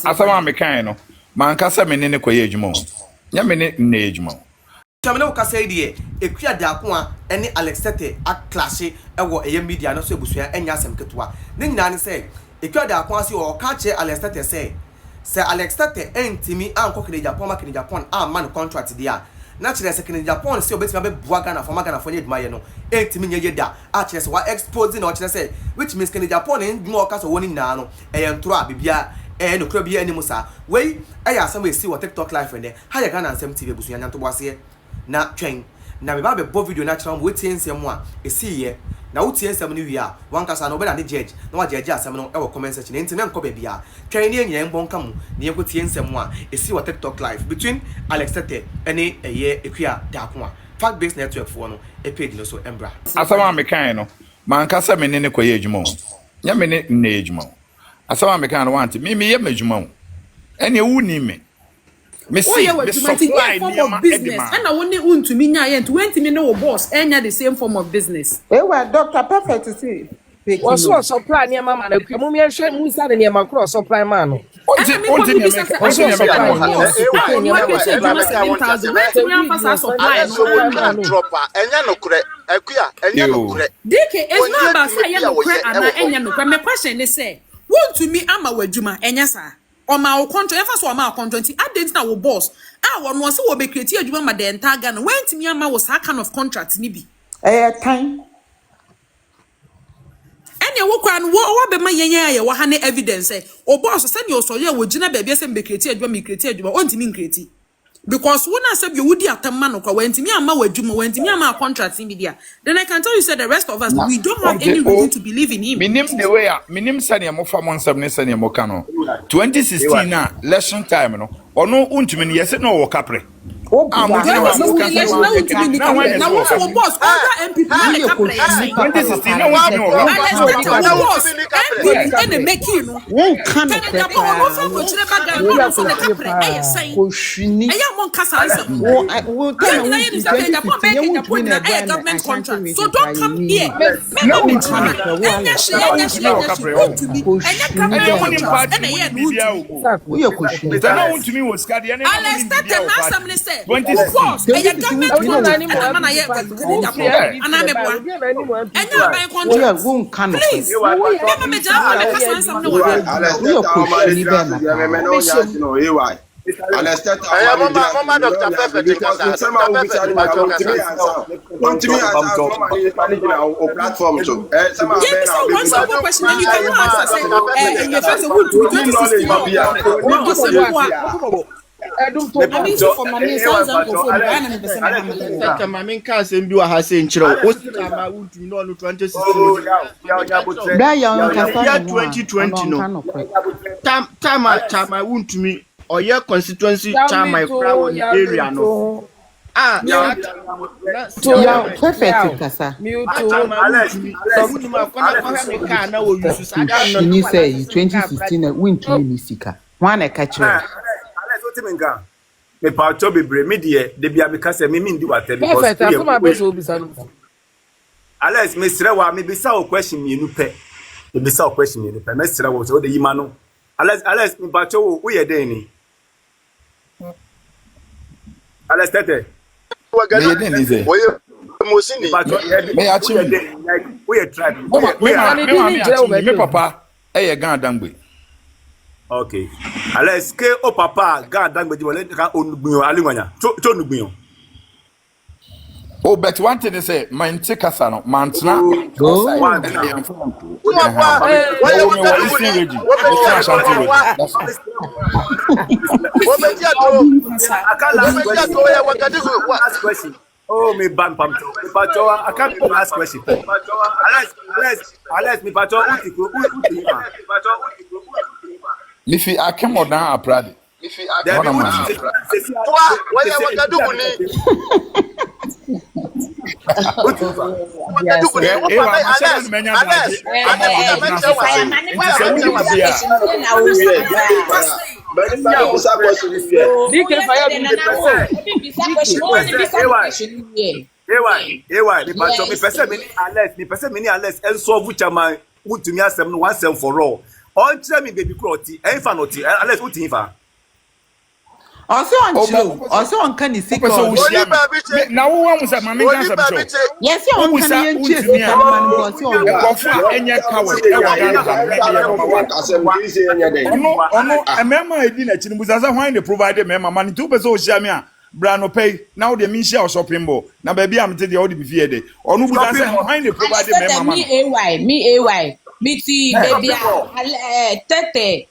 Asama mekan no. Man kasa me ne koye adwuma. Nya me ne adwuma. Chamene wo kasa ide Tetteh ene Alex Tetteh a clash ewo eye media no so ebusua enya asem ketewa. Ne nyina ne se Tetteh se o ka che Alex Tetteh se Alex Tetteh entimi anko kene Japan a man contract dia. Na kire se kene Japan se obetimi be bua Ghana for Ghana for nyeduma ye no entimi nye yeda a kire se wa expose na o kire se which means kene Japan nduma o kasa woni na no ntoro a bibia no kura bia animu sa we aya asem we see what TikTok live ene ha ye Ghana asem TV ebusua nyanto boase na twen na me ba be bo video na kira mo wetie nsem a esi ye na wotie nsem no wi a wankasa no be na de judge na wa judge asem no e wo comment section enti me nko ba bia twen ne enyen bon kam ne yeko tie nsem a esi wo TikTok live between Alex Tetteh ene eye Tetteh fact based network for no e page no so embra asama mekan no man kasa me ne koye adwuma. Nya me ne adwuma. Asama mekan no want me ye madwuma. Ene wu ni me. Me see the supply form of business. And I want to me nya ent 20 me no boss enya the same form of business. Well, Dr. Perfect to see. What's supply near mamma? Come here, share Musa near my cross supply man. Want to me ama wadwuma enya sa o ma o contract efa so o ma contract adent na wo boss won wo se wo be create adwuma ma the entire Ghana want me ama wo sa kind of contract ni bi time ene wo kwa no wo be ma yenya ye wo ha ne evidence o boss se ne o so ye wo gina ba bia se be create adwuma me create adwuma o ntimi create because when I said you would have man kwa went me ama wadwuma went me ama contract in media then I can tell you said the rest of us we don't have any reason to believe in him. Minim the way minim sane mo fa mon 7 sane mo ka no 2016 na election time no ono untumi ne yese no wo kapre mo na untumi na wo so boss other MP na kapre 2016 na wo boss MP ene make you no won kan no mon kasa answer. Government contract. So don't come here. Mama Dr. Perfect platform so or your constituency charm my crown area no. Perfect kasa. You say 2016 win to Misika. One a catcher. Alex Otimenga. Me pa to bebre me de bia me kasa me ndi wate because Alex me sire wa me bisa o question me nu pe. Me bisa o question me nu pe. Me sire wa so de yima no. Alex me pa to wo ye den ni. Alex Tetteh. Me papa e Ghana dangbe. Okay. Alex ke o papa Ghana dangbe di wole ka onugbun alinwanya. To onugbun. Oh, but one thing is say man take kasano mantna oh, me ban pam to. Me pato, I can't ask question. Alex, me pato, Lifi I came on down a prade. Alex, and so which am I would to me as once and for all. on tell me baby croti e fa no ti unless what ti fa Also on chill. Also on can you see na wo wan say mama nka say so yes you on can you chase the man because you kofa enya kawe e wa Gana ono emema edi na chini buzaza hwan dey provide mema man tu pese o hia me a bra no pay now dey me share shopping mall na ba bia am te dey all the fie dey ono buzaza hwan dey provide mema man me ay me ti baby Tetteh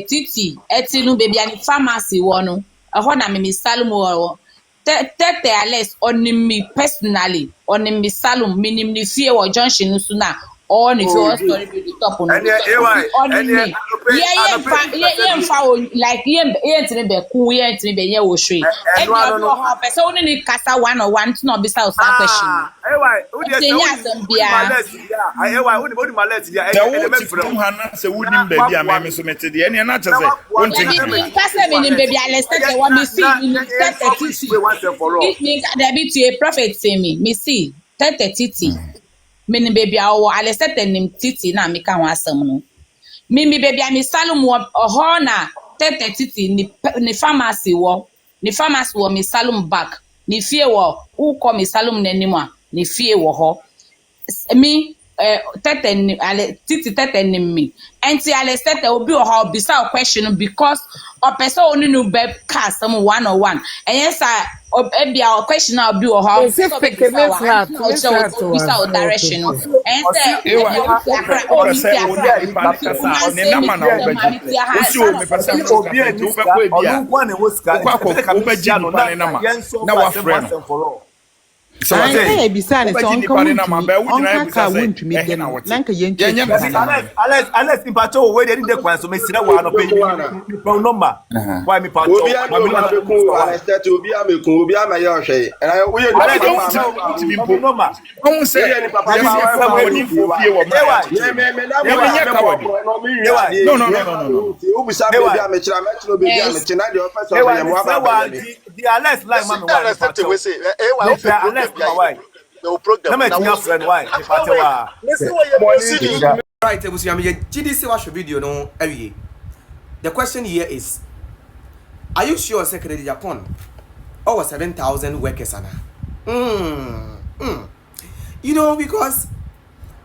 Titi etinu baby ani pharmacy wono ho na me salum wo Tetteh Alex on me personally on me salum minim ni fie wo junction so na all the first story be the top on me yeah like yen be ku yen tin be yen wo hwe e bi o ho person oni ni kasa one on one to no be say question who dey who dey mallet dia element from hana se wudi baby a me so mete dia ene na chese wonti kasa me ni baby Alex Tetteh what me see in Tetteh Titi me that be to a prophet say me see Tetteh Titi me ni baby awo Alex Tetteh nim Titi na me ka ho asem no me baby a me salum ho na Tetteh Titi ni pharmacy wo me salum back ni fie wo who call me salum nanim a ni fie wo ho me Tetteh Titi Tetteh nim me enti Alex Tetteh obi wo ho bisa question because o person oni no be cast some 101 and yes e bia question na obi wo ho so pick a miss hat bisa direction and so I say beside so on ka won to me then nanka yen Alex impato we dey dey kwan so me sire wa no pe number why me pato Alex Tetteh obi amekun obi amaye ohwe and we you number come say no ubisa baby amechira metro baby amechina the officer of the mwaba the Alex like man Alex Tetteh we say no program na friend why right ebusia me GDC watch video no awie the question here is are you sure secretary Japan over 7,000 workers ana you know because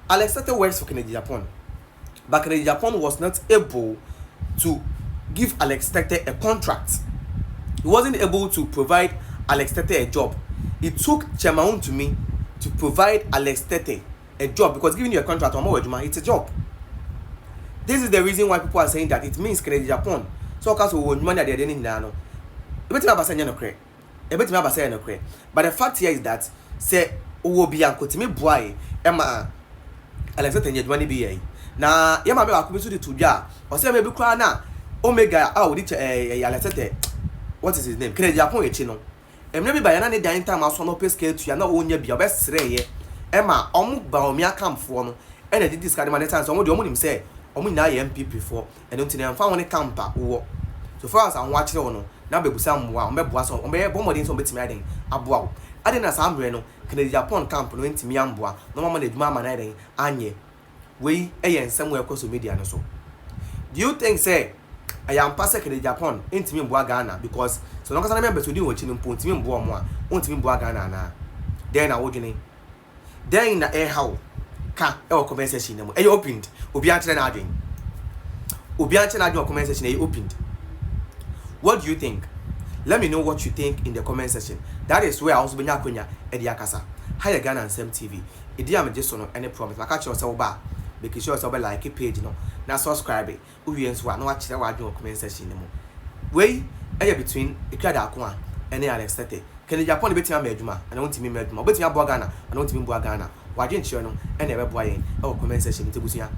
Alex Tetteh works for Kennedy Japan but Kennedy Japan was not able to give Alex Tetteh a contract. He wasn't able to provide Alex Tetteh a job. It took Chemaun to me to provide Alex Tetteh a job because giving you a contract it's a job. This is the reason why people are saying that it means Kennedy Japan. So because we want money at the end of the day, but the fact here is that say be me boy Alex Tetteh nyɛ adwuma ne bi yɛ na yɛ ma bɛ ba ko bi so de to dwa ɔsɛ me bi kra na Omega odi Alex Tetteh what is his name Kennedy Japan echi no emre bi ba ya na ne dan time aso no pesca to ya na onya bi obesre ye ma omu ba omia campfo no e na didi skade ma ne time so omu de omu nim say omu nyina ye MPP for eno ntine amfa won campa wo so far as an wa kire wo no na bebusa mwa omeboa so ombe bomodin so betimi aden aboa wo ade na sa amre no Kennedy Japan camp no ntimi amboa no mama na adwuma ma na den anye we ensem we social media no so do you think say I am passing Kennedy Japan ntimi mboa Ghana because so long as na member to di won mpo ntimi mboa mo a ntimi mboa Ghana na then na wodwene then na how ka e comment section na mo e opened obi an kire na adwen comment section e opened. What do you think? Let me know what you think in the comment section. That is where I also benya kwenya e dia kasa. Hi Ghana and Sam TV. E dia me just no any promise. Maka che yourself ba. Make sure yourself like page no. Na subscribe. Uwie nso na wa kire wa adwen comment section mo. Wey e between Prez-Akua and Alex Tetteh. Kennedy Japan betima ma adwuma and won timi ma adwuma. Betima bo Ghana and won timi bo Ghana. Wa adwen kire no e na e be bo ayen e comment section ntebusia.